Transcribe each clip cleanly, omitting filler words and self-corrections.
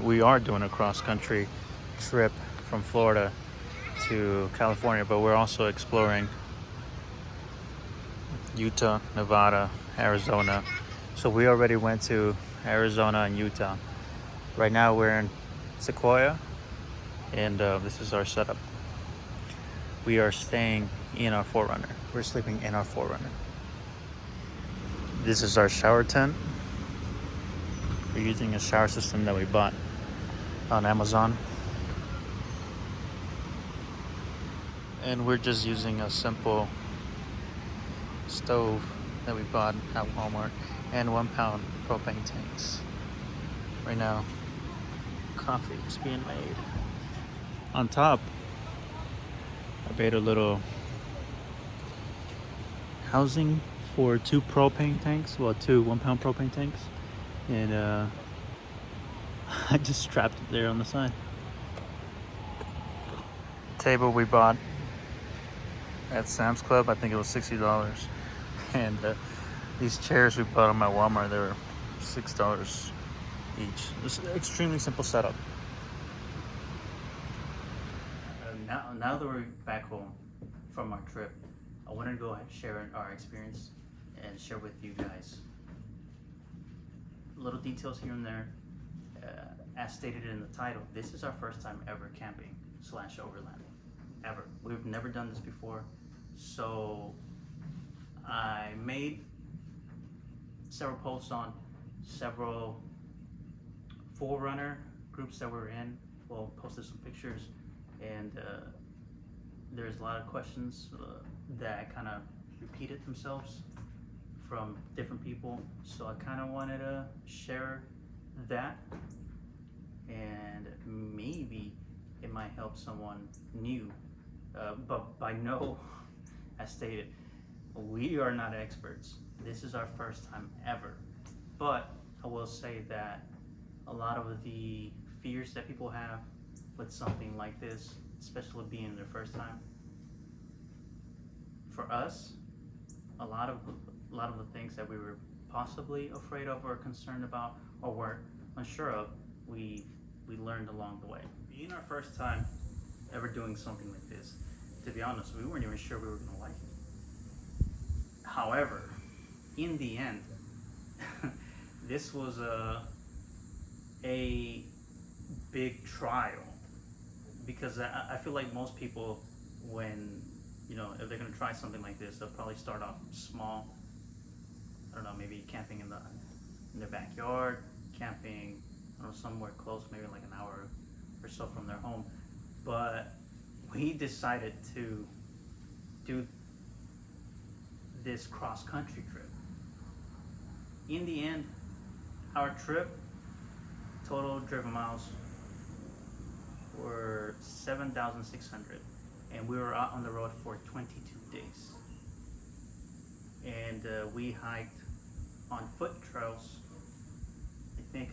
We are doing a cross-country trip from Florida to California, but we're also exploring Utah, Nevada, Arizona. So we already went to Arizona and Utah. Right now we're in Sequoia, and this is our setup. We are staying in our 4runner. We're sleeping in our 4runner. This is our shower tent. We're using a shower system that we bought on Amazon. And we're just using a simple stove that we bought at Walmart and 1 pound propane tanks. Right now, coffee is being made. On top, I made a little housing for 2 propane tanks, well, 2 1 pound propane tanks. And I just strapped it there on the side. Table we bought at Sam's Club, I think it was $60. And these chairs we bought them at Walmart, they were $6 each. It's an extremely simple setup. Now that we're back home from our trip, I wanted to go ahead and share our experience and share with you guys little details here and there. As stated in the title, this is our first time ever camping / overlanding. Ever. We've never done this before. So I made several posts on several 4runner groups that we're in. We'll posted some pictures, and there's a lot of questions that kind of repeated themselves from different people. So I kind of wanted to share that, and maybe it might help someone new. But by no, as stated, we are not experts. This is our first time ever. But I will say that a lot of the fears that people have with something like this, especially being their first time, for us, a lot of the things that we were possibly afraid of or concerned about or were unsure of, we learned along the way. Being our first time ever doing something like this, to be honest, we weren't even sure we were going to like it. However, in the end, this was a big trial, because I feel like most people, when, if they're going to try something like this, they'll probably start off small. I don't know, maybe camping in their backyard, camping, somewhere close, maybe like an hour or so from their home. But we decided to do this cross-country trip. In the end, our trip, total driven miles, were 7,600, and we were out on the road for 22 days. And we hiked on foot trails, I think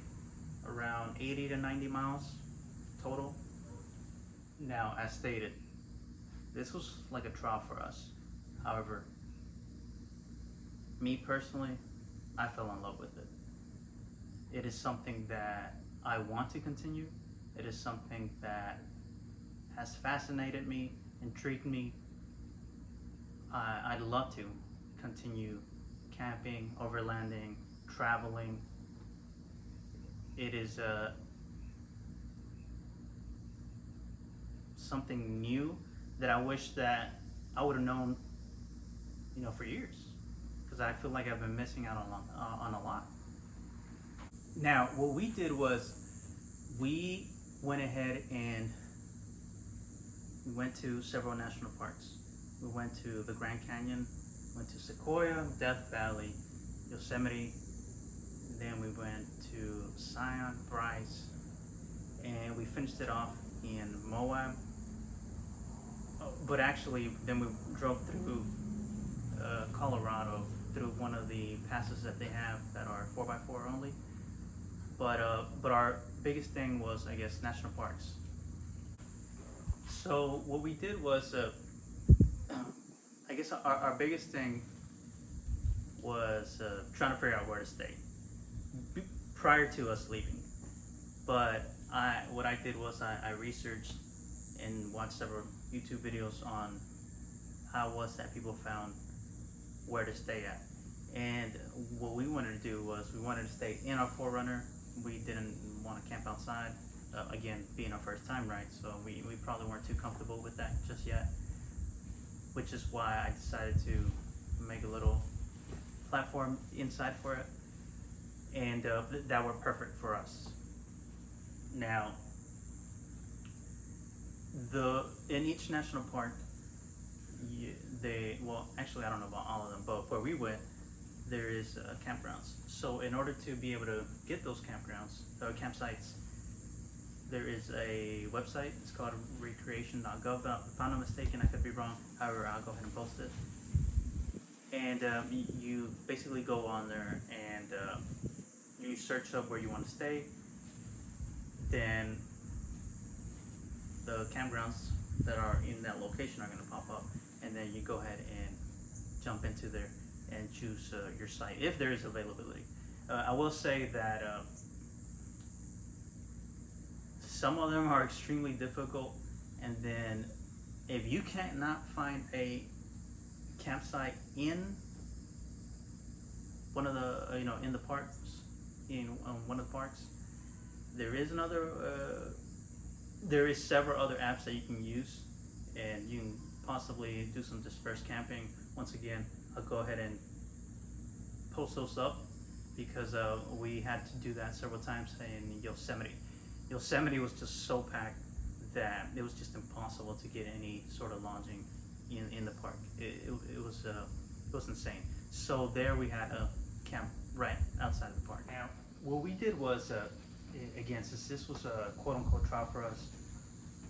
around 80 to 90 miles total. Now, as stated, this was like a trial for us. However, me personally, I fell in love with it. It is something that I want to continue. It is something that has fascinated me, intrigued me. I'd love to continue camping, overlanding, traveling. It is something new that I wish that I would have known, for years, because I feel like I've been missing out on a lot. Now, what we did was we went ahead and we went to several national parks. We went to the Grand Canyon, went to Sequoia, Death Valley, Yosemite, then we went to Zion, Bryce, and we finished it off in Moab. But actually, then we drove through Colorado, through one of the passes that they have that are 4x4 only. But our biggest thing was, I guess, national parks. So what we did was, I guess our biggest thing was trying to figure out where to stay prior to us leaving. But what I did was I researched and watched several YouTube videos on how it was that people found where to stay at. And what we wanted to do was we wanted to stay in our 4runner. We didn't want to camp outside. Again, being our first time, right? So we probably weren't too comfortable with that just yet, which is why I decided to make a little platform inside for it, and that worked perfect for us. Now, in each national park, well, actually I don't know about all of them, but where we went, there is campgrounds. So in order to be able to get those campsites, there is a website. It's called Recreation.gov. If I'm not mistaken, I could be wrong. However, I'll go ahead and post it. And you basically go on there and you search up where you want to stay. Then the campgrounds that are in that location are going to pop up, and then you go ahead and jump into there and choose your site if there is availability. I will say that some of them are extremely difficult, and then if you cannot find a campsite in one of the in the parks, in one of the parks, there is several other apps that you can use, and you can possibly do some Disperse Camping. Once again, I'll go ahead and post those up, because we had to do that several times in Yosemite. Yosemite was just so packed that it was just impossible to get any sort of lodging in the park. It was insane. So there we had a camp right outside of the park. Now, what we did was, again, since this was a quote-unquote trial for us,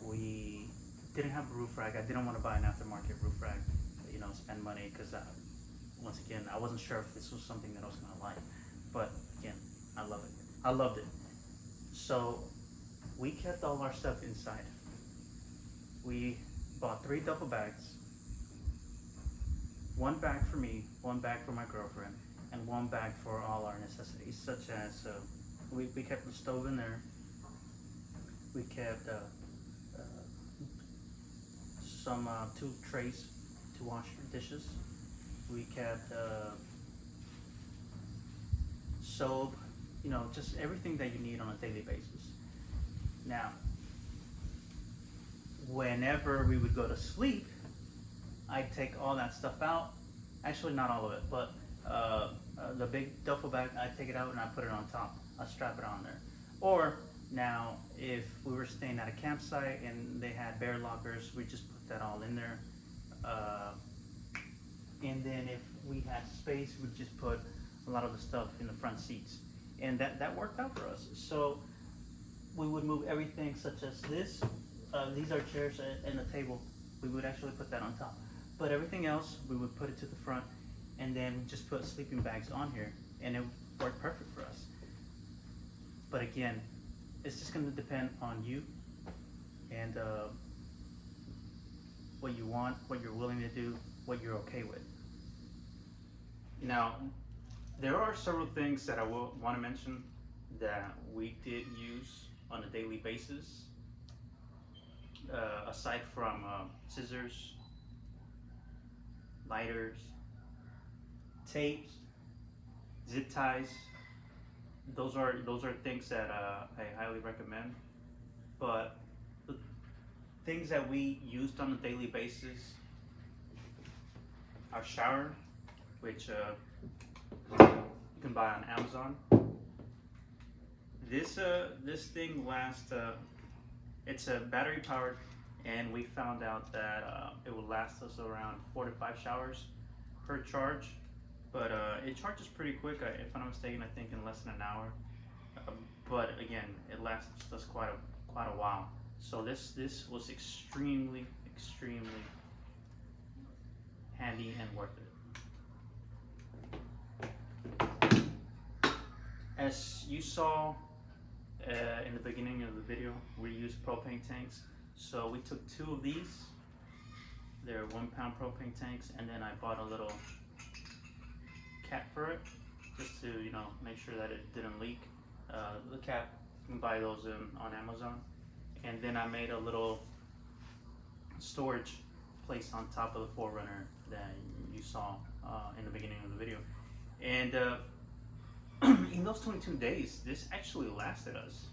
we didn't have a roof rack. I didn't want to buy an aftermarket roof rack, spend money, because once again, I wasn't sure if this was something that I was gonna like. But again, I love it. I loved it. So we kept all our stuff inside. We bought 3 duffel bags. 1 bag for me, 1 bag for my girlfriend, and 1 bag for all our necessities, such as we kept the stove in there. We kept some 2 trays to wash dishes. We kept soap, just everything that you need on a daily basis. Now, whenever we would go to sleep, I'd take all that stuff out. Actually, not all of it, but the big duffel bag, I'd take it out and I'd put it on top. I'd strap it on there. Or now, if we were staying at a campsite and they had bear lockers, we just put that all in there. And then if we had space, we'd just put a lot of the stuff in the front seats. And that worked out for us. So we would move everything, such as this. These are chairs and a table. We would actually put that on top. But everything else, we would put it to the front, and then just put sleeping bags on here, and it worked perfect for us. But again, it's just going to depend on you and what you want, what you're willing to do, what you're okay with. Now, there are several things that I will want to mention that we did use on a daily basis, aside from scissors, lighters, tapes, zip ties. Those are things that I highly recommend. But the things that we used on a daily basis: our shower, which you can buy on Amazon. This thing lasts. It's a battery powered, and we found out that it will last us around 4 to 5 showers per charge. But it charges pretty quick. If I'm not mistaken, I think in less than an hour. But again, it lasts us quite a while. So this was extremely handy and worth it. As you saw in the beginning of the video, we used propane tanks. So we took 2 of these. They're 1 pound propane tanks, and then I bought a little cap for it, just to make sure that it didn't leak. The cap, you can buy those on Amazon. And then I made a little storage place on top of the 4runner that you saw in the beginning of the video. And in those 22 days, this actually lasted us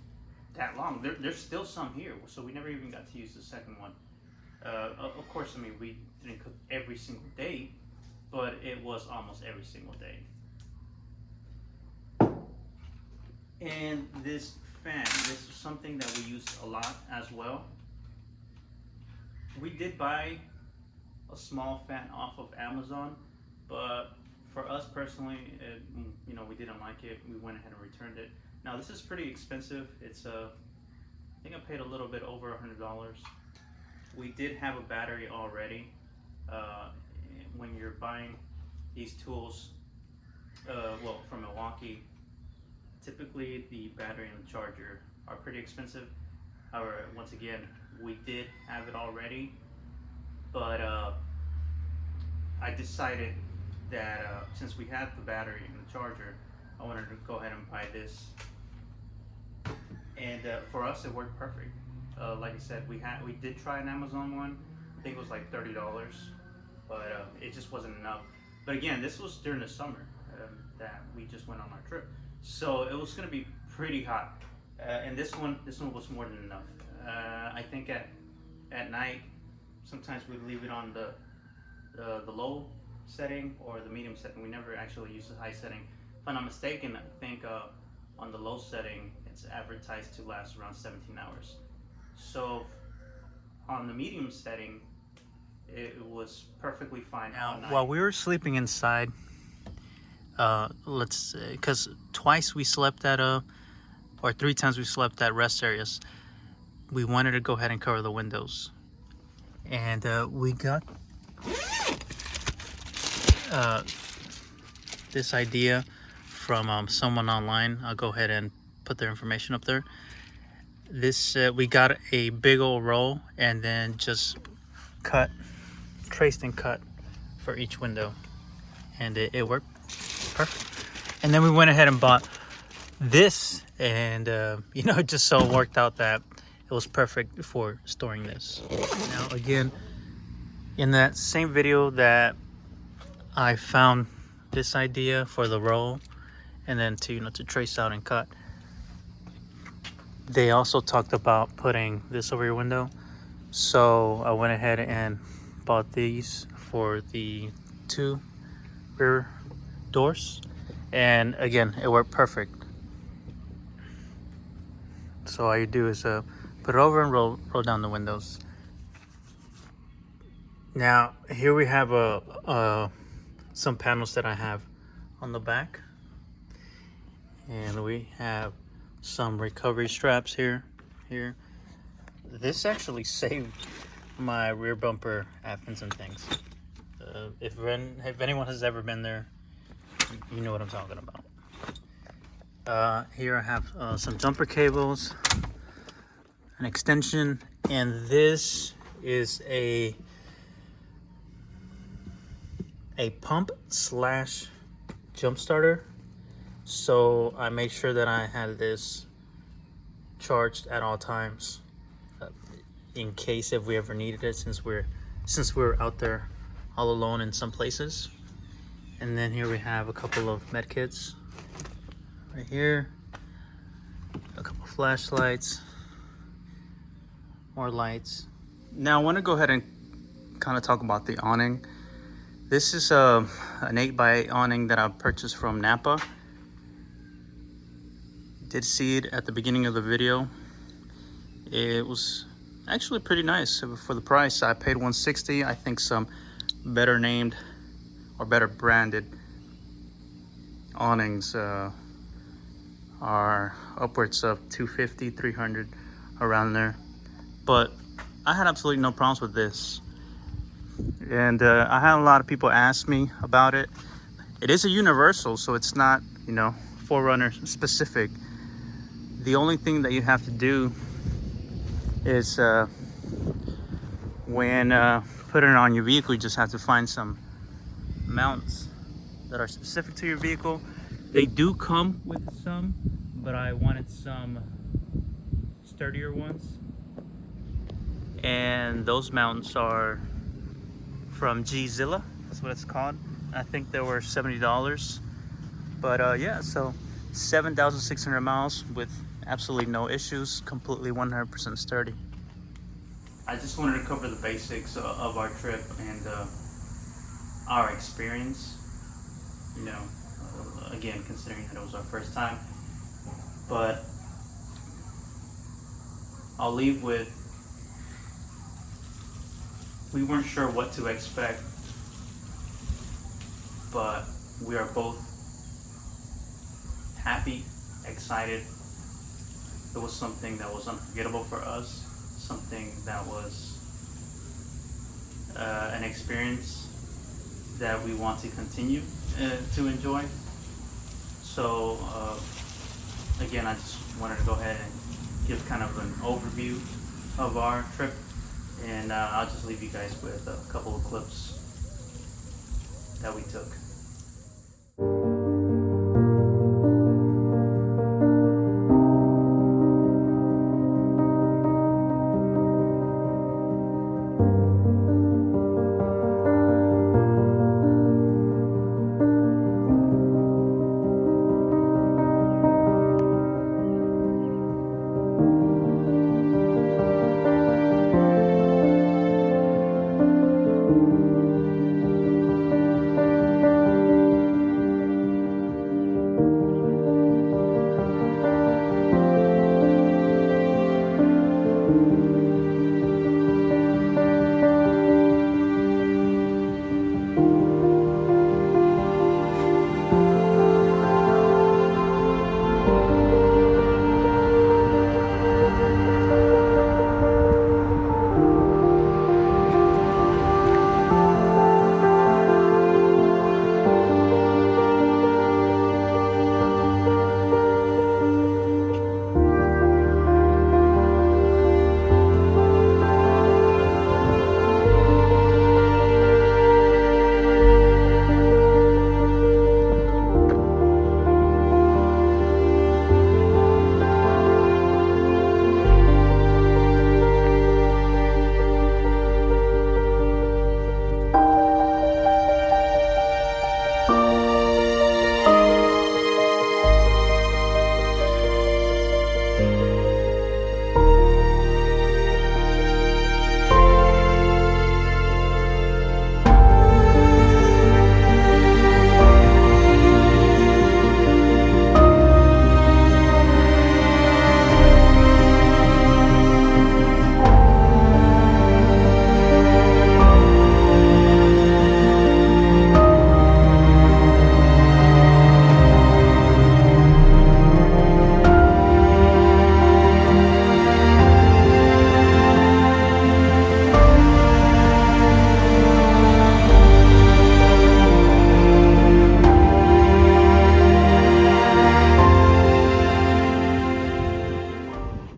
that long. There's still some here, so we never even got to use the second one. Of course, I mean, we didn't cook every single day, but it was almost every single day. And this fan, this is something that we use a lot as well. We did buy a small fan off of Amazon, but for us personally, we didn't like it. We went ahead and returned it. Now this is pretty expensive. It's I think I paid a little bit over $100. We did have a battery already. When you're buying these tools, from Milwaukee, typically the battery and the charger are pretty expensive. However, once again, we did have it already, but I decided that since we had the battery and the charger, I wanted to go ahead and buy this. And for us, it worked perfect. Like I said, we did try an Amazon one. I think it was like $30, but it just wasn't enough. But again, this was during the summer that we just went on our trip, so it was going to be pretty hot. And this one was more than enough. I think at night, sometimes we'd leave it on the low setting or the medium setting. We never actually used the high setting. If I'm not mistaken, I think on the low setting, it's advertised to last around 17 hours. So on the medium setting, it was perfectly fine all night. While we were sleeping inside, because twice we slept at or 3 times we slept at rest areas, we wanted to go ahead and cover the windows. And we got this idea from someone online. I'll go ahead and put their information up there. This we got a big old roll and then just traced and cut for each window, and it worked perfect. And then we went ahead and bought this, and it just so worked out that it was perfect for storing this. Now again, in that same video that I found this idea for the roll and then to trace out and cut, they also talked about putting this over your window. So I went ahead and bought these for the 2 rear doors, and again, it worked perfect. So all you do is put it over and roll down the windows. Now here we have some panels that I have on the back, and we have some recovery straps here. This actually saved my rear bumper afghans and things. If anyone has ever been there, you know what I'm talking about. Here I have some jumper cables, an extension, and this is a pump / jump starter. So I made sure that I had this charged at all times, in case if we ever needed it, since we're out there all alone in some places. And then here we have a couple of med kits right here, a couple flashlights, more lights. Now I want to go ahead and kind of talk about the awning. This is an 8x8 awning that I purchased from Napa. did see it at the beginning of the video. It was actually pretty nice for the price. I paid $160. I think some better named or better branded awnings are upwards of $250, $300, around there. But I had absolutely no problems with this. And I had a lot of people ask me about it. It is a universal, so it's not, you know, 4runner specific. The only thing that you have to do is when putting it on your vehicle, you just have to find some mounts that are specific to your vehicle. They do come with some, but I wanted some sturdier ones. And those mounts are from Gzila, that's what it's called. I think they were $70. But yeah, so 7,600 miles with absolutely no issues, completely 100% sturdy. I just wanted to cover the basics of our trip and our experience. You know, again, considering that it was our first time. But I'll leave with, we weren't sure what to expect, but we are both happy, excited. It was something that was unforgettable for us, something that was an experience that we want to continue to enjoy. So again, I just wanted to go ahead and give kind of an overview of our trip, and I'll just leave you guys with a couple of clips that we took.